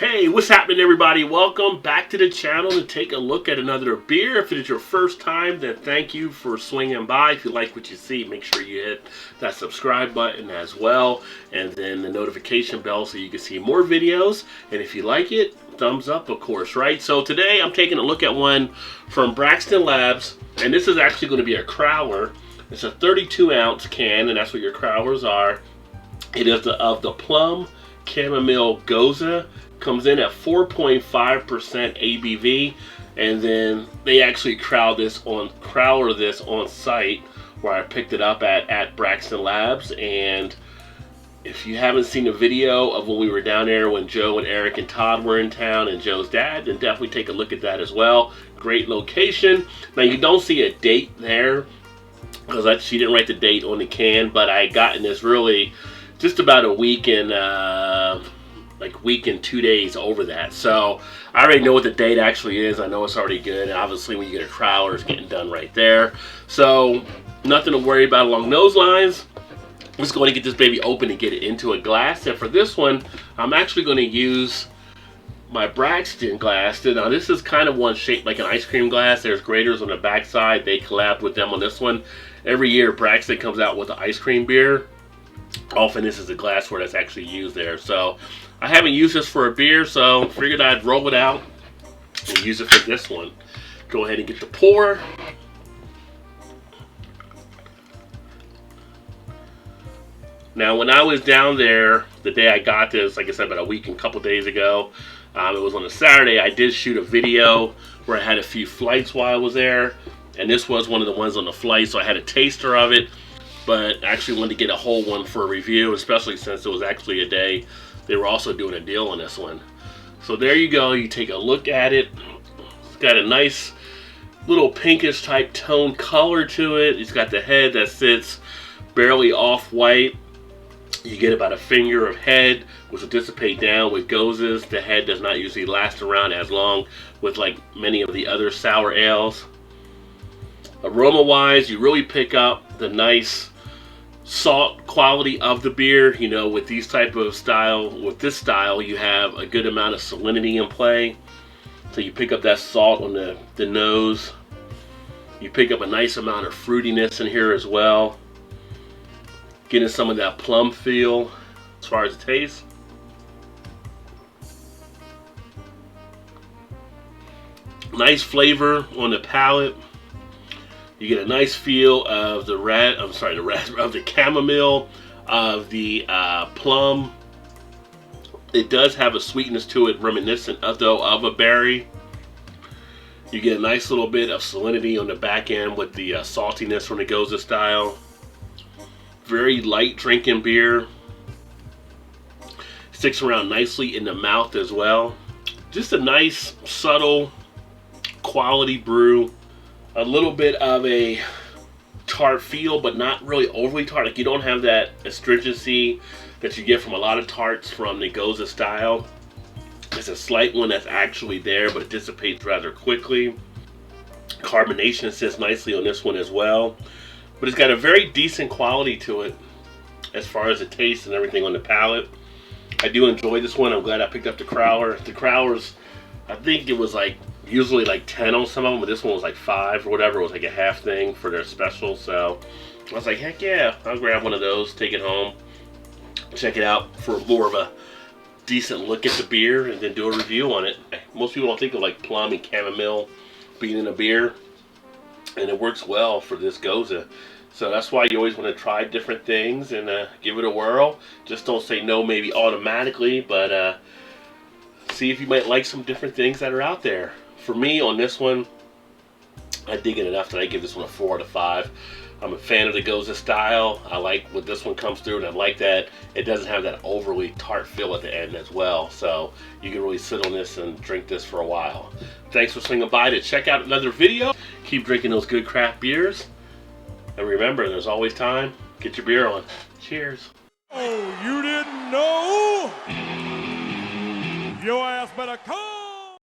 Hey, what's happening, everybody? Welcome back to the channel to take a look at another beer. If it is your first time, then thank you for swinging by. If you like what you see, make sure you hit that subscribe button as well, and then the notification bell so you can see more videos. And if you like it, thumbs up, of course, right? So today I'm taking a look at one from Braxton Labs, and this is actually going to be a crowler. It's a 32-ounce can, and that's what your crowlers are. It is of the Plum Chamomile Gose. Comes in at 4.5% ABV, and then they actually crowler this on site where I picked it up at Braxton Labs. And if you haven't seen the video of when we were down there when Joe and Eric and Todd were in town and Joe's dad, then definitely take a look at that as well. Great location. Now you don't see a date there because she didn't write the date on the can, but I had gotten this really just about a week and week and 2 days over that. So I already know what the date actually is. I know it's already good. And obviously when you get a crowler, it's getting done right there. So nothing to worry about along those lines. I'm just going to get this baby open and get it into a glass. And for this one, I'm actually going to use my Braxton glass. Now this is kind of one shaped like an ice cream glass. There's graters on the back side. They collabed with them on this one. Every year Braxton comes out with an ice cream beer. Often this is the glassware that's actually used there. So I haven't used this for a beer, so figured I'd roll it out and use it for this one. Go ahead and get the pour. Now when I was down there, the day I got this, like I said, about a week and a couple days ago, it was on a Saturday, I did shoot a video where I had a few flights while I was there, and this was one of the ones on the flight, so I had a taster of it, but I actually wanted to get a whole one for a review, especially since it was actually a day they were also doing a deal on this one. So there you go. You take a look at it. It's got a nice little pinkish type tone color to it. It's got the head that sits barely off white. You get about a finger of head, which will dissipate down. With Goses, the head does not usually last around as long with like many of the other sour ales. Aroma wise, you really pick up the nice salt quality of the beer. You know, with these type of style, with this style, you have a good amount of salinity in play. So you pick up that salt on the nose. You pick up a nice amount of fruitiness in here as well. Getting some of that plum feel as far as the taste. Nice flavor on the palate. You get a nice feel of the of the chamomile, of the plum. It does have a sweetness to it, reminiscent of a berry. You get a nice little bit of salinity on the back end with the saltiness from the Gose style. Very light drinking beer. Sticks around nicely in the mouth as well. Just a nice, subtle, quality brew. A little bit of a tart feel, but not really overly tart. Like you don't have that astringency that you get from a lot of tarts from the Gose style. It's a slight one that's actually there, but it dissipates rather quickly. Carbonation sits nicely on this one as well. But it's got a very decent quality to it as far as the taste and everything on the palate. I do enjoy this one. I'm glad I picked up the crowler. The crowlers, I think it was like usually like 10 on some of them, but this one was like 5 or whatever. It was like a half thing for their special. So I was like, heck yeah, I'll grab one of those, take it home, check it out for more of a decent look at the beer, and then do a review on it. Most people don't think of like plum and chamomile being in a beer, and it works well for this Gose. So that's why you always want to try different things and give it a whirl. Just don't say no maybe automatically, but see if you might like some different things that are out there. For me, on this one, I dig it enough that I give this one a 4 out of 5. I'm a fan of the Gose style. I like what this one comes through, and I like that it doesn't have that overly tart feel at the end as well. So you can really sit on this and drink this for a while. Thanks for swinging by to check out another video. Keep drinking those good craft beers. And remember, there's always time. Get your beer on. Cheers. Oh, you didn't know? Your ass better come.